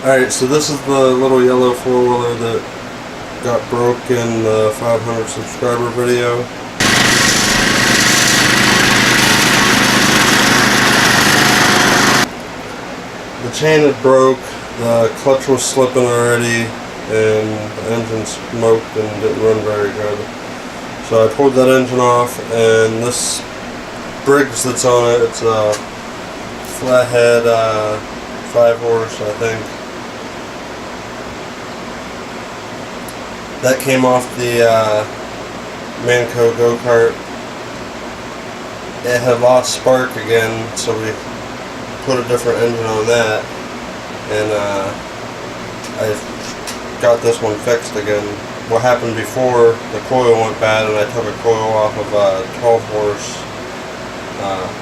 Alright, so this is the little yellow four-wheeler that got broke in the 500 subscriber video. The chain had broke, the clutch was slipping already, and the engine smoked and didn't run very good. So I pulled that engine off, and this Briggs that's on it, it's a flathead 5-horse, I think. That came off the Manco go-kart. It had lost spark again, so we put a different engine on that, and I got this one fixed again. What happened before, the coil went bad, and I took a coil off of a 12-horse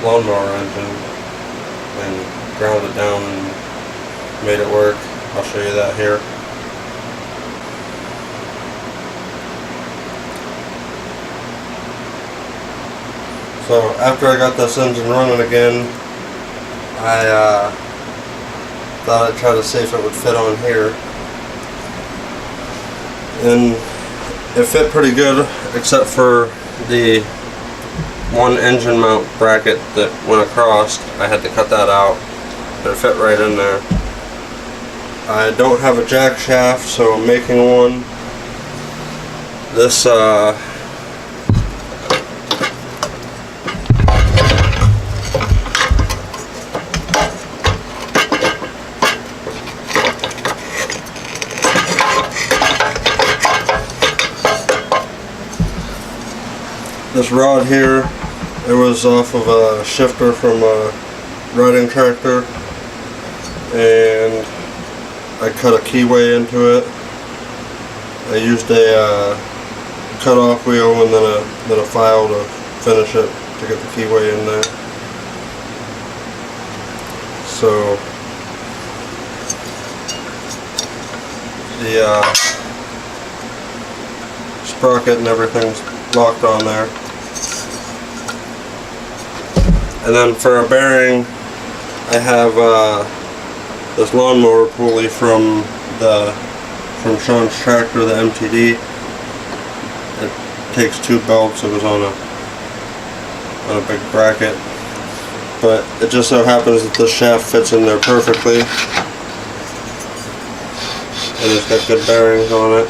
lawnmower engine and ground it down and made it work. I'll show you that here. So after I got this engine running again, I thought I'd try to see if it would fit on here. And it fit pretty good, except for the one engine mount bracket that went across. I had to cut that out, but it fit right in there. I don't have a jack shaft, so I'm making one. This this rod here, it was off of a shifter from a riding tractor, and I cut a keyway into it. I used a cut-off wheel and then a file to finish it, to get the keyway in there. So the sprocket and everything's locked on there. And then for a bearing, I have this lawnmower pulley from Sean's tractor, the MTD. It takes 2 belts. It was on a big bracket, but it just so happens that this shaft fits in there perfectly, and it's got good bearings on it.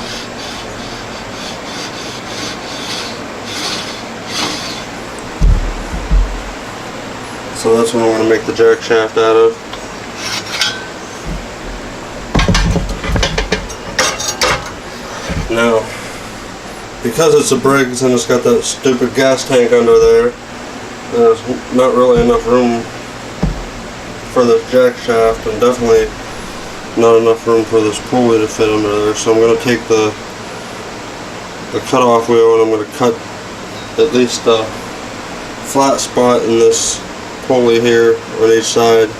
So that's what I'm going to make the jack shaft out of. Now, because it's a Briggs and it's got that stupid gas tank under there, there's not really enough room for this jack shaft, and definitely not enough room for this pulley to fit under there. So I'm going to take the cut-off wheel and I'm going to cut at least a flat spot in this pulley here on each side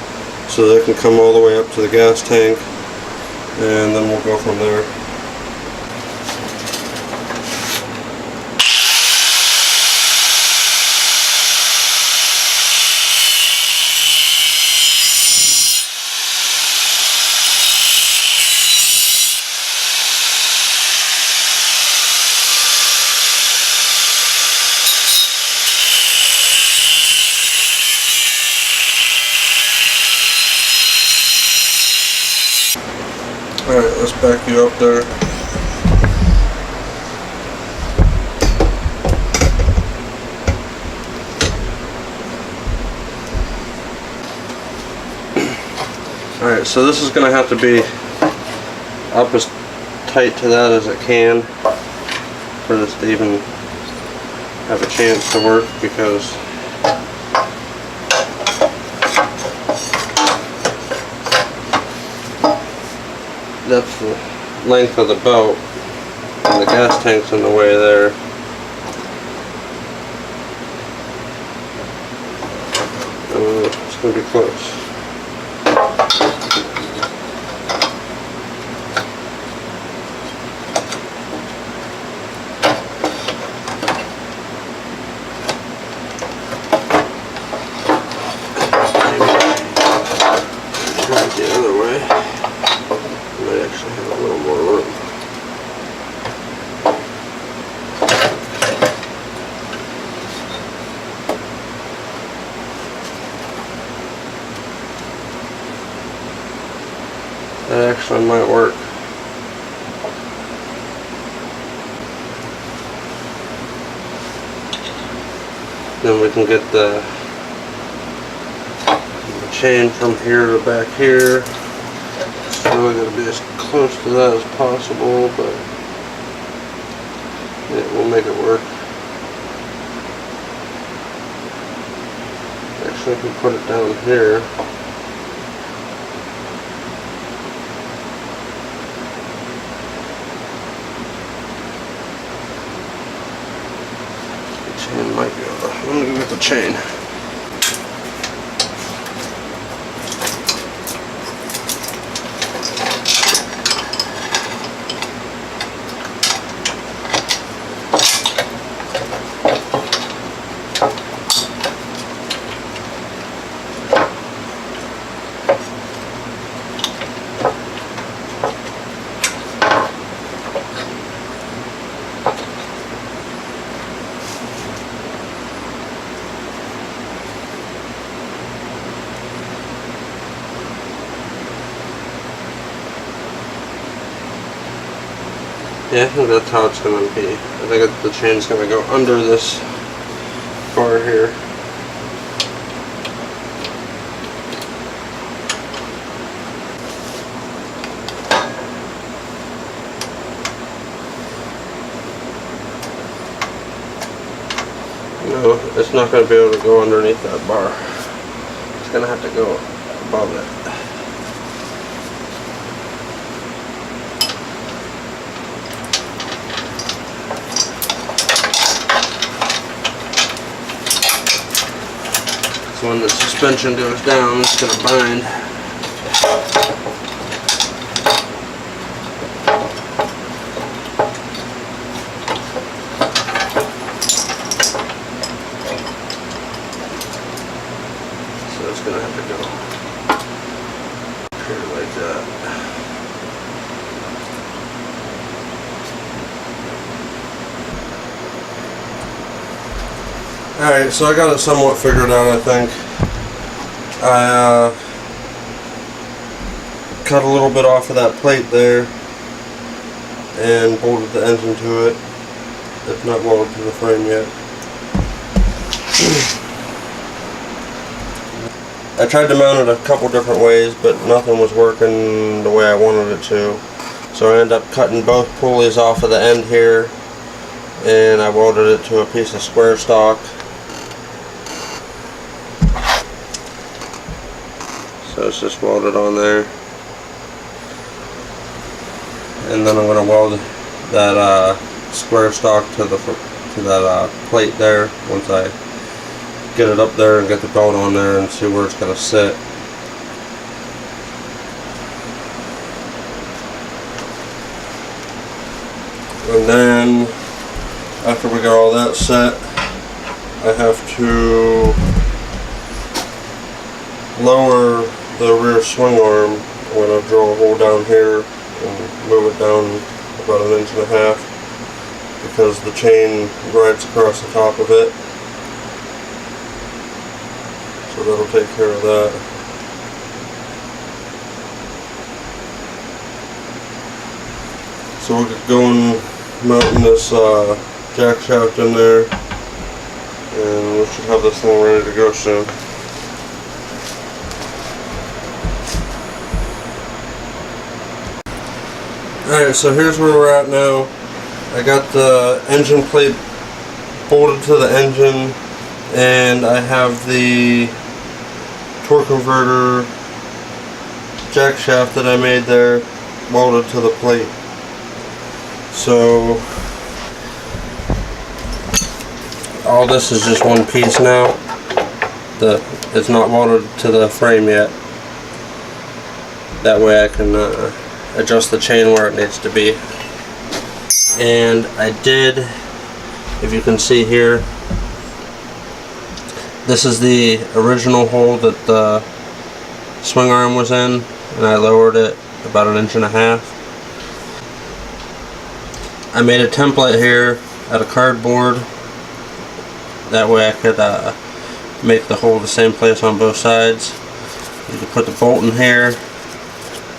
so that it can come all the way up to the gas tank, and then we'll go from there. Alright, let's back you up there. Alright, so this is going to have to be up as tight to that as it can for this to even have a chance to work, because that's the length of the belt, and the gas tank's in the way there. It's going to be close. Try it the other way. That actually might work. Then we can get the chain from here to back here. It's really going to be as close to that as possible, but yeah, we'll make it work. Actually, I can put it down here. The chain might go. Let me go get the chain. Yeah, I think that's how it's going to be. I think the chain's going to go under this bar here. No, it's not going to be able to go underneath that bar. It's going to have to go above it. When the suspension goes down, it's going to bind. So it's going to have to go here like that. Alright, so I got it somewhat figured out, I think. I cut a little bit off of that plate there and bolted the engine to it. It's not welded to the frame yet. I tried to mount it a couple different ways, but nothing was working the way I wanted it to. So I ended up cutting both pulleys off of the end here, and I welded it to a piece of square stock. So it's just welded on there, and then I'm going to weld that square stock to that plate there once I get it up there and get the belt on there and see where it's going to sit. And then after we got all that set, I have to lower the rear swing arm. I'm going to drill a hole down here and move it down about 1.5 inches because the chain rides across the top of it. So that'll take care of that. So we'll get going mounting this jack shaft in there, and we should have this thing ready to go soon. Alright, so here's where we're at now. I got the engine plate bolted to the engine, and I have the torque converter jack shaft that I made there welded to the plate. So all this is just one piece now. It's not welded to the frame yet. That way I can adjust the chain where it needs to be. And I did, if you can see here, this is the original hole that the swing arm was in, and I lowered it about 1.5 inches. I made a template here out of cardboard. That way I could make the hole the same place on both sides. You can put the bolt in here.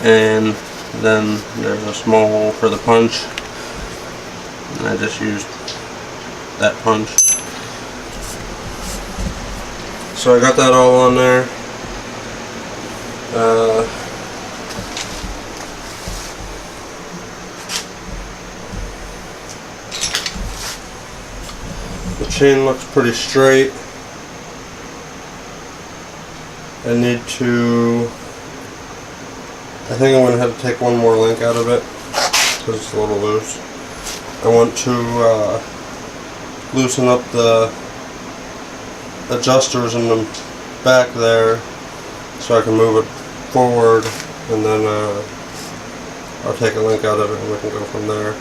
and then there's a small hole for the punch, and I just used that punch. So I got that all on there. The chain looks pretty straight. I think I'm going to have to take one more link out of it because it's a little loose. I want to loosen up the adjusters in the back there so I can move it forward, and then I'll take a link out of it and we can go from there.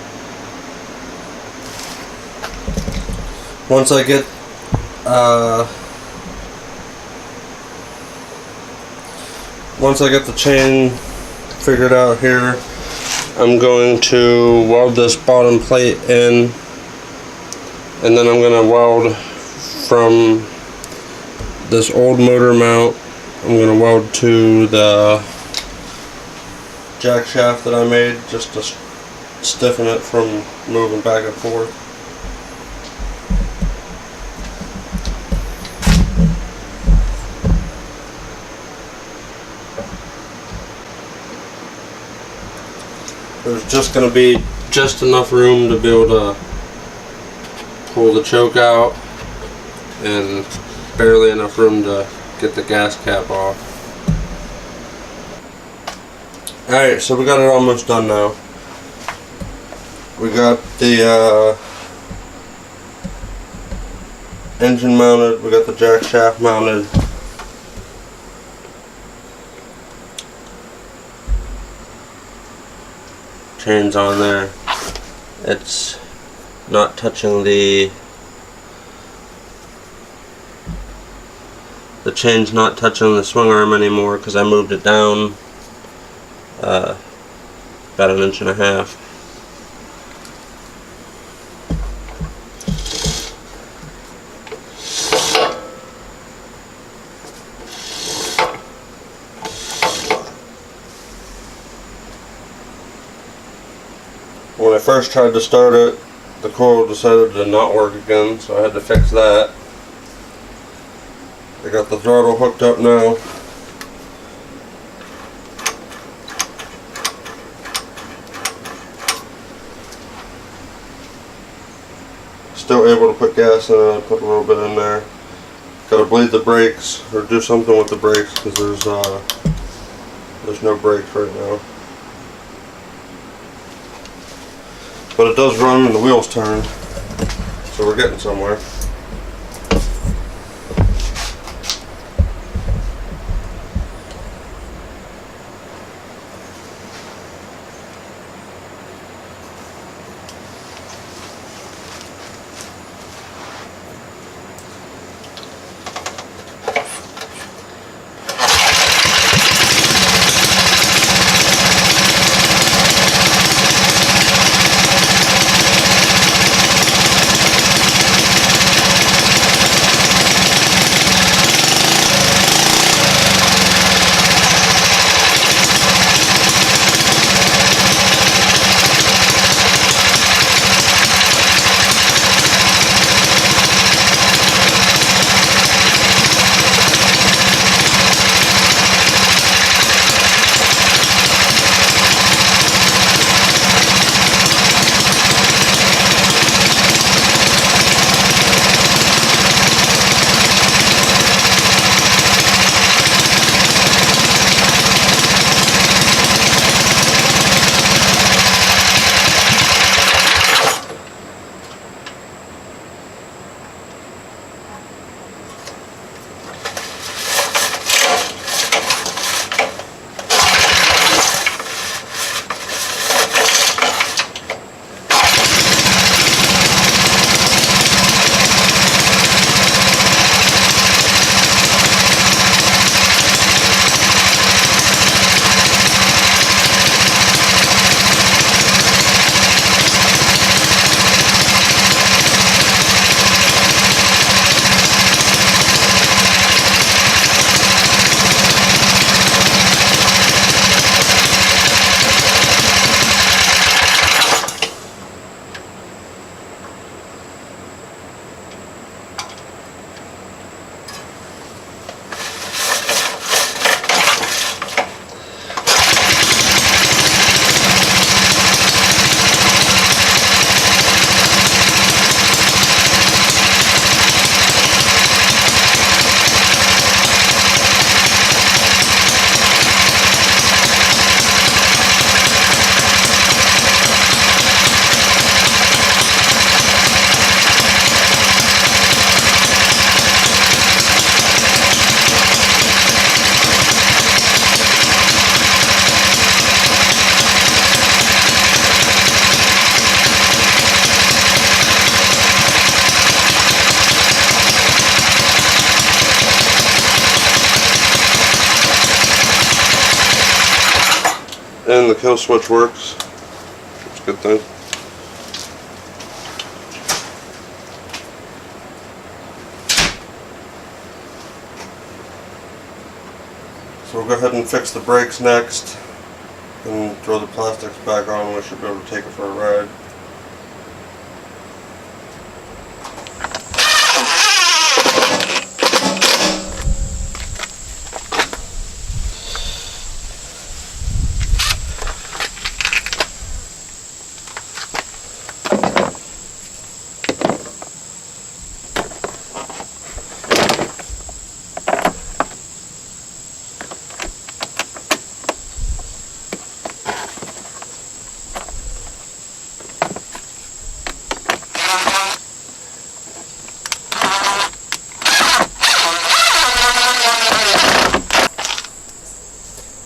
Once I get the chain figured out here, I'm going to weld this bottom plate in, and then I'm going to weld from this old motor mount. I'm going to weld to the jack shaft that I made just to stiffen it from moving back and forth. There's just going to be just enough room to be able to pull the choke out, and barely enough room to get the gas cap off. Alright, so we got it almost done now. We got the engine mounted, we got the jack shaft mounted. Chains on there. It's not touching the chain's not touching the swing arm anymore because I moved it down about 1.5 inches. When I first tried to start it, the coil decided to not work again, so I had to fix that. I got the throttle hooked up now. Still able to put gas in it, put a little bit in there. Gotta bleed the brakes, or do something with the brakes, because there's no brakes right now. But it does run when the wheels turn, so we're getting somewhere. And the kill switch works. That's a good thing. So we'll go ahead and fix the brakes next and throw the plastics back on, and we should be able to take it for a ride.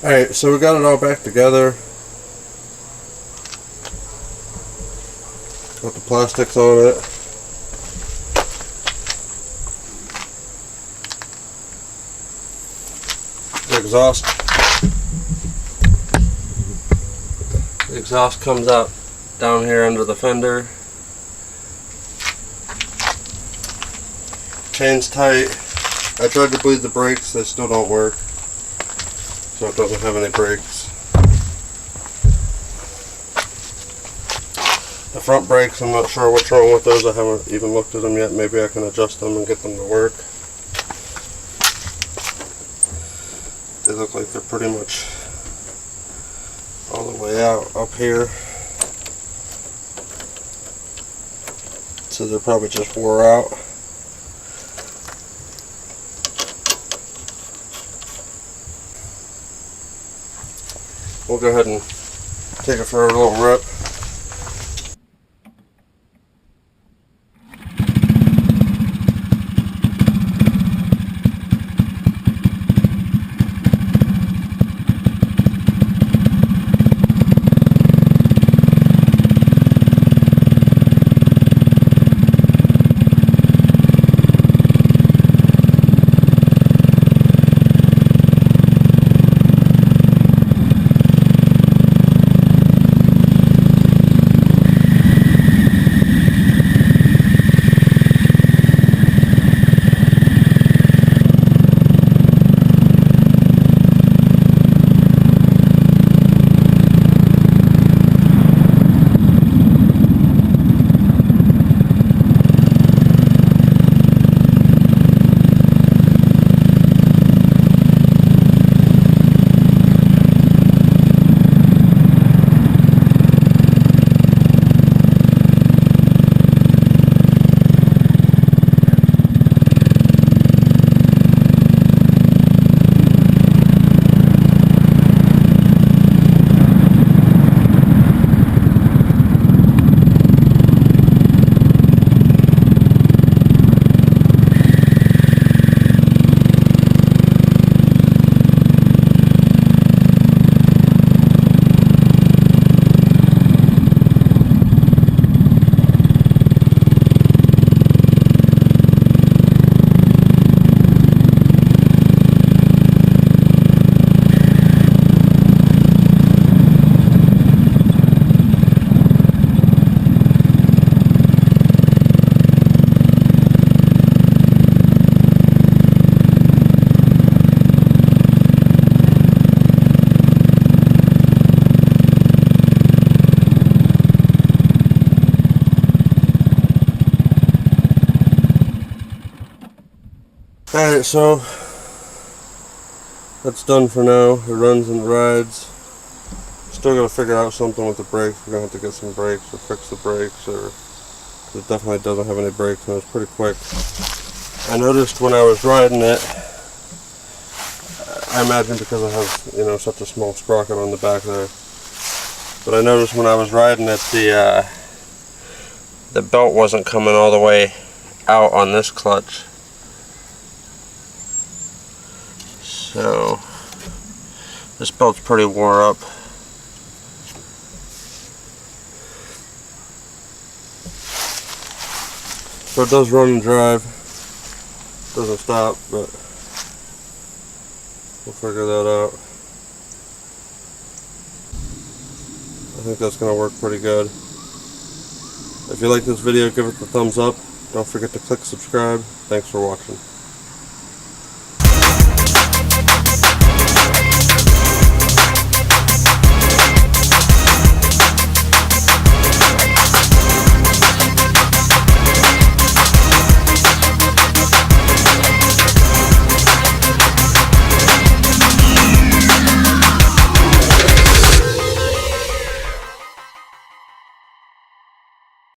Alright, so we got it all back together. Got the plastics on it. The exhaust comes out down here under the fender. Chain's tight. I tried to bleed the brakes, they still don't work. So it doesn't have any brakes. The front brakes, I'm not sure what's wrong with those. I haven't even looked at them yet. Maybe I can adjust them and get them to work. They look like they're pretty much all the way out up here. So they're probably just wore out. We'll go ahead and take it for a little rip. Alright, so that's done for now. It runs and rides. Still gotta figure out something with the brakes. We're gonna have to get some brakes or fix the brakes, or it definitely doesn't have any brakes and it's pretty quick. I noticed when I was riding it, I imagine because I have, you know, such a small sprocket on the back there, but I noticed when I was riding it, the belt wasn't coming all the way out on this clutch. So this belt's pretty wore up. So it does run and drive. Doesn't stop, but we'll figure that out. think that's going to work pretty good. If you like this video, give it the thumbs up. Don't forget to click subscribe. Thanks for watching.